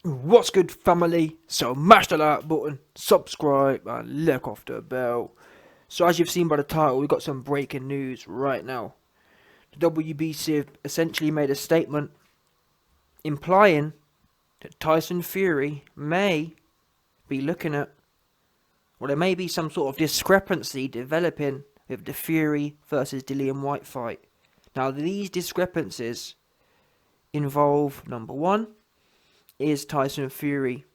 What's good, family? So mash the like button, subscribe, and look off the bell. So as you've seen by the title, we've got some breaking news right now. The WBC have essentially made a statement implying that Tyson Fury may be looking at, well, there may be some sort of discrepancy developing with the Fury versus Dillian Whyte fight. Now, these discrepancies involve, number one, is Tyson Fury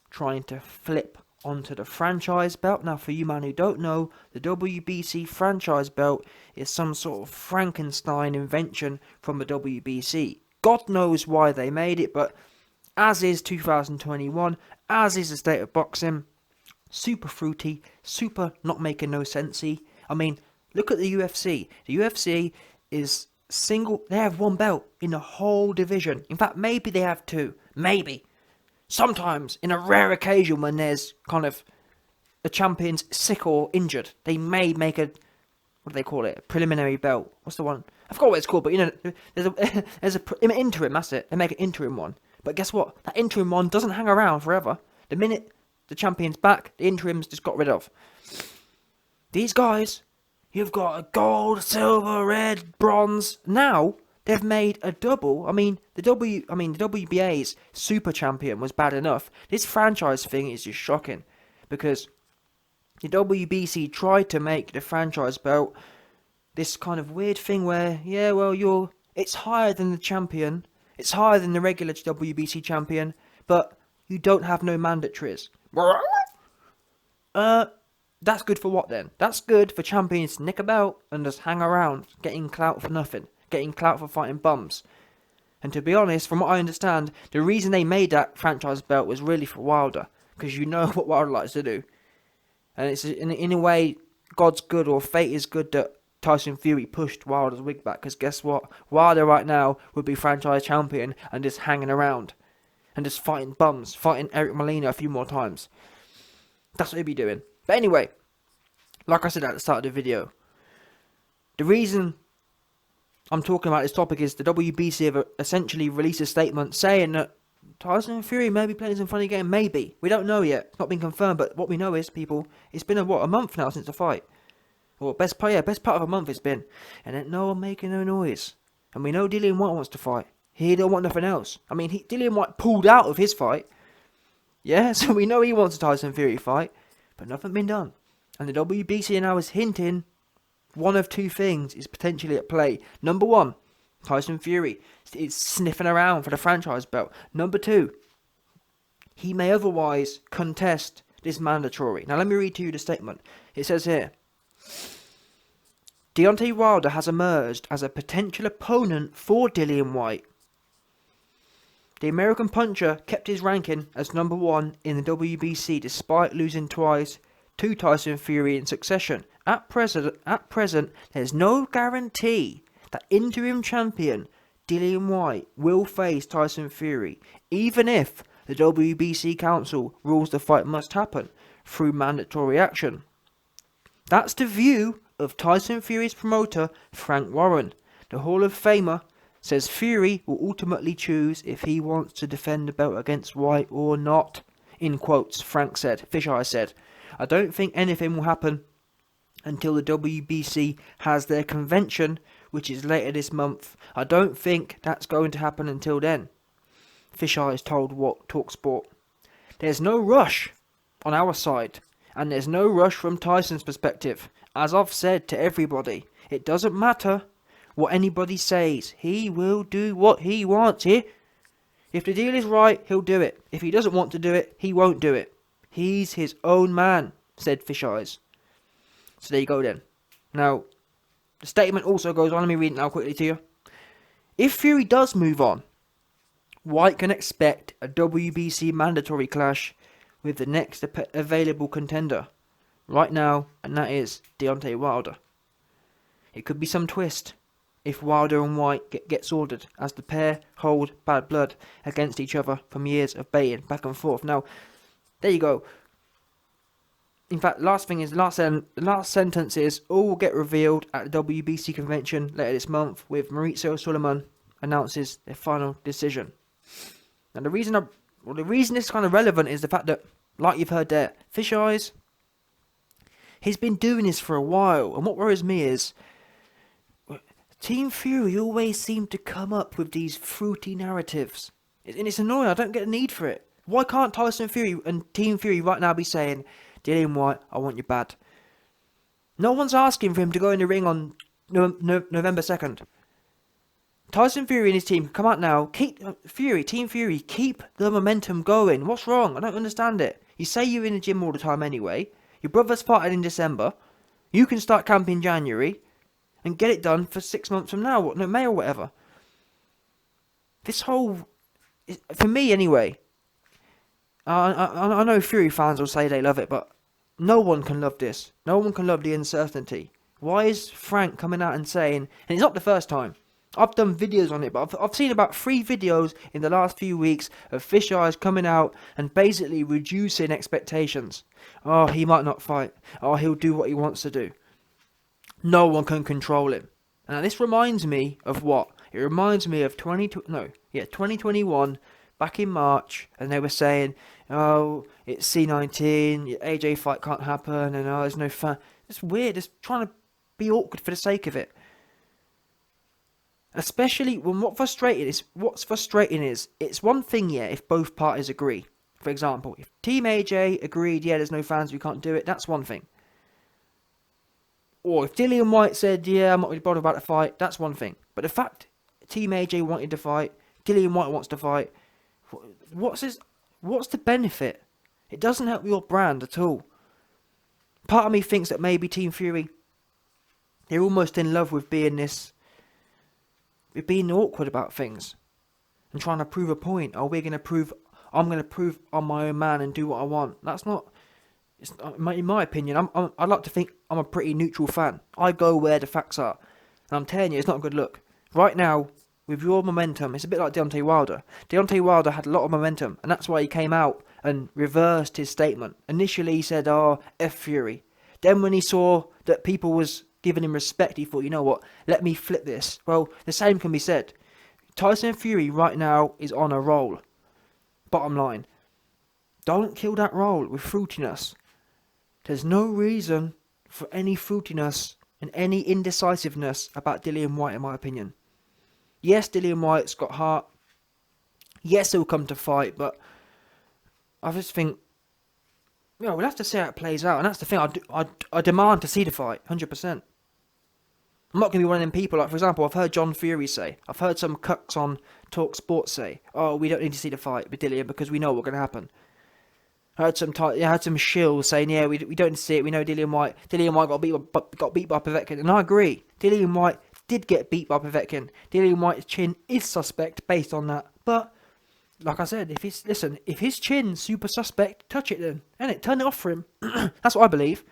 trying to flip onto the franchise belt. Now, for you man who don't know, the WBC franchise belt is some sort of Frankenstein invention from the WBC. God knows why they made it, but as is 2021, as is the state of boxing, super fruity, super not making no sensey. I mean, look at the UFC. The UFC is they have one belt in the whole division. In fact, maybe they have two. Maybe. Sometimes, in a rare occasion when there's kind of a champion's sick or injured, they may make what do they call it? A preliminary belt. What's the one? I forgot what it's called, but there's an interim, that's it. They make an interim one. But guess what? That interim one doesn't hang around forever. The minute the champion's back, the interim's just got rid of. These guys, you've got a gold, silver, red, bronze. Now they've made a double. The WBA's super champion was bad enough. This franchise thing is just shocking because the WBC tried to make the franchise belt this kind of weird thing where, it's higher than the champion, it's higher than the regular WBC champion, but you don't have no mandatories. That's good for what then? That's good for champions to nick a belt and just hang around, getting clout for nothing, getting clout for fighting bums. And to be honest, from what I understand, the reason they made that franchise belt was really for Wilder, because you know what Wilder likes to do. And it's in a way, God's good or fate is good that Tyson Fury pushed Wilder's wig back, because guess what? Wilder right now would be franchise champion and just hanging around and just fighting bums, fighting Eric Molina a few more times. That's what he'd be doing. But anyway, like I said at the start of the video, the reason I'm talking about this topic is the WBC have essentially released a statement saying that Tyson Fury may be playing some funny game. Maybe. We don't know yet. It's not been confirmed, but what we know is, people, it's been a month now since the fight. Well, best part of a month it's been. And ain't no one making no noise. And we know Dillian Whyte wants to fight. He don't want nothing else. Dillian Whyte pulled out of his fight. Yeah, so we know he wants a Tyson Fury fight. But nothing been done. And the WBC now is hinting one of two things is potentially at play. Number one, Tyson Fury is sniffing around for the franchise belt. Number two, he may otherwise contest this mandatory. Now let me read to you the statement. It says here, Deontay Wilder has emerged as a potential opponent for Dillian Whyte. The American puncher kept his ranking as number one in the WBC despite losing twice to Tyson Fury in succession. At present, there's no guarantee that interim champion Dillian Whyte will face Tyson Fury, even if the WBC Council rules the fight must happen through mandatory action. That's the view of Tyson Fury's promoter, Frank Warren. The Hall of Famer says Fury will ultimately choose if he wants to defend the belt against Whyte or not. In quotes, Fisheye said, I don't think anything will happen until the WBC has their convention, which is later this month. I don't think that's going to happen until then. Fisheye has told TalkSport. There's no rush on our side, and there's no rush from Tyson's perspective. As I've said to everybody, it doesn't matter what anybody says. He will do what he wants here. If the deal is right, he'll do it. If he doesn't want to do it, he won't do it. He's his own man, said Fisheye. So there you go then. Now, the statement also goes on. Let me read it now quickly to you. If Fury does move on, Whyte can expect a WBC mandatory clash with the next available contender right now, and that is Deontay Wilder. It could be some twist if Wilder and Whyte gets ordered, as the pair hold bad blood against each other from years of baying back and forth. Now, there you go. In fact, last sentence is all will get revealed at the WBC convention later this month, with Maurizio Sulaiman announces their final decision. And the reason I Well, the reason this is kind of relevant is the fact that, like you've heard there, Fish Eyes, he's been doing this for a while. And what worries me is, Team Fury always seem to come up with these fruity narratives. And it's annoying, I don't get a need for it. Why can't Tyson Fury and Team Fury right now be saying, Dillian Whyte, I want you bad? No one's asking for him to go in the ring on November 2nd. Tyson Fury and his team, come out now. Team Fury, keep the momentum going. What's wrong? I don't understand it. You say you're in the gym all the time anyway. Your brother's fighting in December. You can start camping in January and get it done for 6 months from now, May or whatever. This whole, for me anyway, I know Fury fans will say they love it, but no one can love this. No one can love the uncertainty. Why is Frank coming out and saying, and it's not the first time, I've done videos on it, but I've seen about 3 videos in the last few weeks of Fish Eyes coming out and basically reducing expectations. Oh, he might not fight. Oh, he'll do what he wants to do. No one can control him. Now this reminds me of what? It reminds me of 2021, back in March, and they were saying, oh, it's C19, AJ fight can't happen, and oh, there's no fan. It's weird, it's trying to be awkward for the sake of it. Especially when what's frustrating is, it's one thing, yeah, if both parties agree. For example, if Team AJ agreed, yeah, there's no fans, we can't do it, that's one thing. Or if Dillian Whyte said, yeah, I'm not really bothered about the fight, that's one thing. But the fact Team AJ wanted to fight, Dillian Whyte wants to fight, what's the benefit? It doesn't help your brand at all. Part of me thinks that maybe Team Fury, they're almost in love with being awkward about things and trying to prove a point. Oh, I'm going to prove I'm my own man and do what I want. That's not, in my opinion, I'd like to think I'm a pretty neutral fan. I go where the facts are. And I'm telling you, it's not a good look. Right now, with your momentum, it's a bit like Deontay Wilder. Deontay Wilder had a lot of momentum, and that's why he came out and reversed his statement. Initially, he said, oh, F Fury. Then when he saw that people was giving him respect, he thought, you know what, let me flip this. Well, the same can be said. Tyson Fury right now is on a roll. Bottom line, don't kill that roll with fruitiness. There's no reason for any fruitiness and any indecisiveness about Dillian Whyte, in my opinion. Yes, Dillian Whyte's got heart. Yes, he'll come to fight, but I just think, we'll have to see how it plays out. And that's the thing, I demand to see the fight, 100%. I'm not going to be one of them people, like, for example, I've heard John Fury say, I've heard some cucks on Talk Sports say, oh, we don't need to see the fight with Dillian because we know what's going to happen. I heard some shills saying, yeah, we don't see it, we know Dillian Whyte got beat by Povetkin, and I agree. Dillian Whyte did get beat by Povetkin. Dillian Whyte's chin is suspect based on that, but like I said, if his chin's super suspect, touch it then, innit? Turn it off for him. That's what I believe.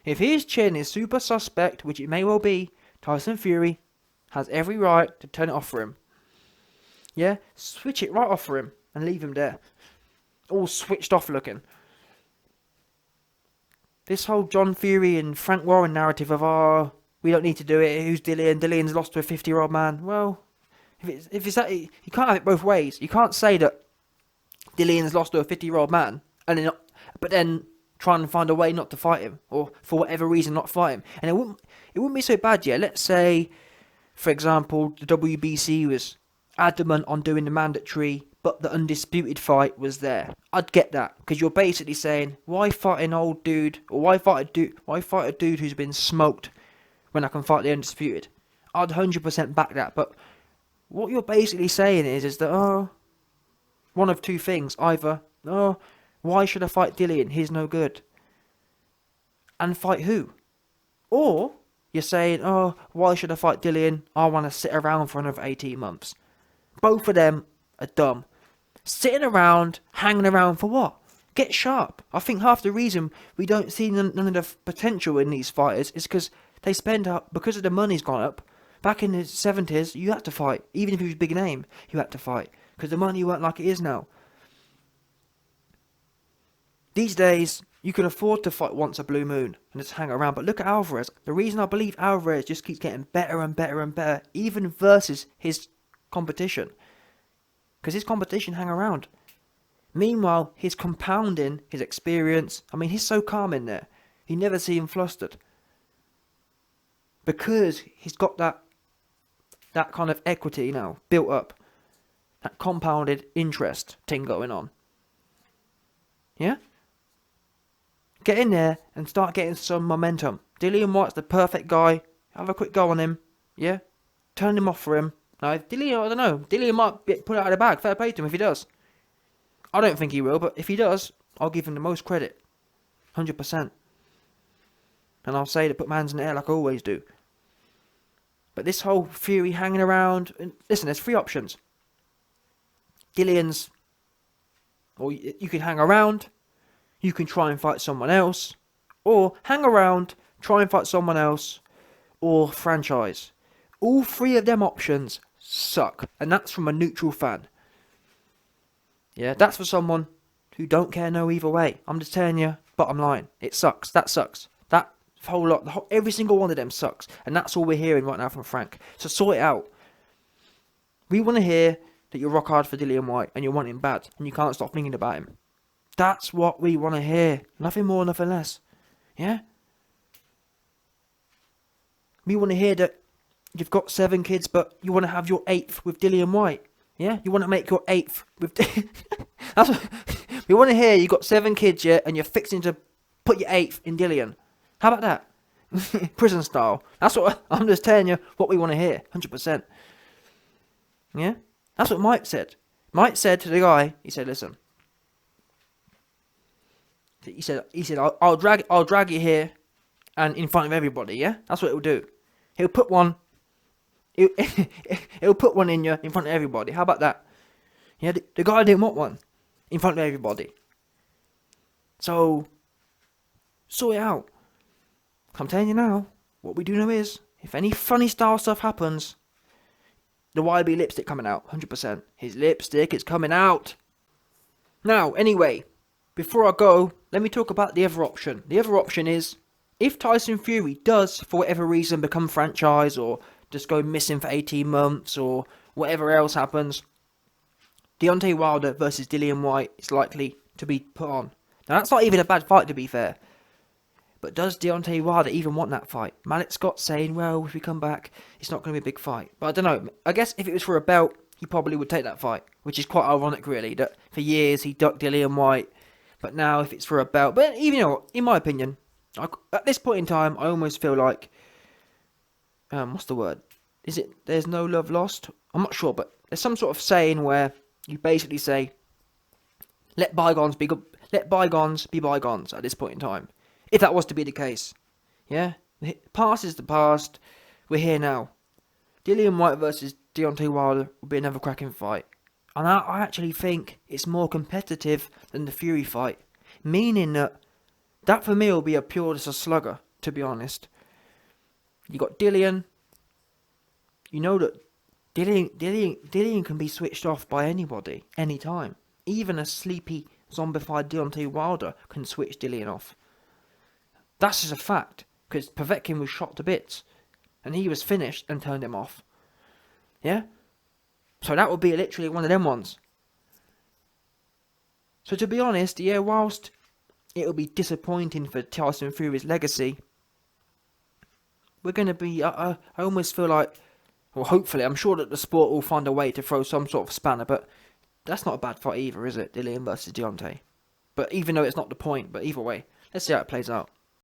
If his chin is super suspect, which it may well be, Tyson Fury has every right to turn it off for him. Yeah, switch it right off for him and leave him there, all switched off looking. This whole John Fury and Frank Warren narrative of, oh, we don't need to do it, who's Dillian? Dillian's lost to a 50-year-old man. Well, if it's that, you can't have it both ways. You can't say that Dillian's lost to a 50-year-old man, but then try and find a way not to fight him, or for whatever reason not fight him. And it wouldn't be so bad, yeah. Let's say, for example, the WBC was adamant on doing the mandatory, but the undisputed fight was there. I'd get that, because you're basically saying, why fight an old dude, or why fight a dude who's been smoked when I can fight the undisputed? I'd 100% back that, but what you're basically saying is that, one of two things. Either, why should I fight Dillian? He's no good. And fight who? Or, you're saying, why should I fight Dillian? I want to sit around for another 18 months. Both of them are dumb. Sitting around, hanging around for what? Get sharp. I think half the reason we don't see none of the potential in these fighters is because they spend up, because of the money's gone up. Back in the 70s, you had to fight. Even if you was a big name, you had to fight. Because the money weren't like it is now. These days, you can afford to fight once a blue moon and just hang around. But look at Alvarez. The reason I believe Alvarez just keeps getting better and better and better, even versus his competition. Because his competition hang around. Meanwhile, he's compounding his experience. I mean, he's so calm in there. You never see him flustered. Because he's got that kind of equity now built up. That compounded interest thing going on. Yeah? Get in there and start getting some momentum. Dillian Whyte's the perfect guy. Have a quick go on him. Yeah? Turn him off for him. Now, Dillian, I don't know. Dillian might get put out of the bag. Fair play to him if he does. I don't think he will, but if he does, I'll give him the most credit. 100%. And I'll say to put my hands in the air like I always do. But this whole Fury hanging around... Listen, there's 3 options. Dillian's... Or you can hang around. You can try and fight someone else. Or hang around, try and fight someone else. Or franchise. All 3 of them options suck. And that's from a neutral fan. Yeah, that's for someone who don't care no either way. I'm just telling you, bottom line. It sucks. That sucks. That whole lot, every single one of them sucks. And that's all we're hearing right now from Frank. So sort it out. We want to hear that you're rock hard for Dillian Whyte and you want him bad. And you can't stop thinking about him. That's what we want to hear. Nothing more, nothing less. Yeah? We want to hear that you've got 7 kids, but you want to have your 8th with Dillian Whyte. Yeah, you want to make your 8th with... That's what... We want to hear you got 7 kids, yeah, and you're fixing to put your 8th in Dillian. How about that? Prison style. That's what... I'm just telling you what we want to hear. 100%. Yeah? That's what Mike said. Mike said to the guy, he said, listen. He said, I'll drag you here and in front of everybody, yeah? That's what it'll do. He'll put one... He'll put one in you in front of everybody. How about that? Yeah, the guy didn't want one in front of everybody. So, sort it out. I'm telling you now, what we do know is, if any funny style stuff happens, the YB lipstick coming out, 100%. His lipstick is coming out. Now, anyway, before I go, let me talk about the other option. The other option is, if Tyson Fury does, for whatever reason, become franchise or just go missing for 18 months or whatever else happens, Deontay Wilder versus Dillian Whyte is likely to be put on. Now, that's not even a bad fight, to be fair. But does Deontay Wilder even want that fight? Malik Scott's saying, well, if we come back, it's not going to be a big fight. But I don't know. I guess if it was for a belt, he probably would take that fight, which is quite ironic, really, that for years he ducked Dillian Whyte. But now, if it's for a belt... But even, you know, in my opinion, at this point in time, I almost feel like... what's the word? Is it there's no love lost? I'm not sure, but there's some sort of saying where you basically say, let bygones be bygones at this point in time. If that was to be the case. Yeah? The past is the past. We're here now. Dillian Whyte versus Deontay Wilder will be another cracking fight. And I actually think it's more competitive than the Fury fight. Meaning that for me will be just a slugger, to be honest. You got Dillian. You know that Dillian can be switched off by anybody, anytime. Even a sleepy, zombified Deontay Wilder can switch Dillian off. That's just a fact, because Povetkin was shot to bits, and he was finished and turned him off. Yeah? So that would be literally one of them ones. So to be honest, yeah, whilst it'll be disappointing for Tyson Fury's legacy, we're going to be, I almost feel like, well, hopefully, I'm sure that the sport will find a way to throw some sort of spanner, but that's not a bad fight either, is it? Dillian versus Deontay. But even though it's not the point, but either way, let's see how it plays out.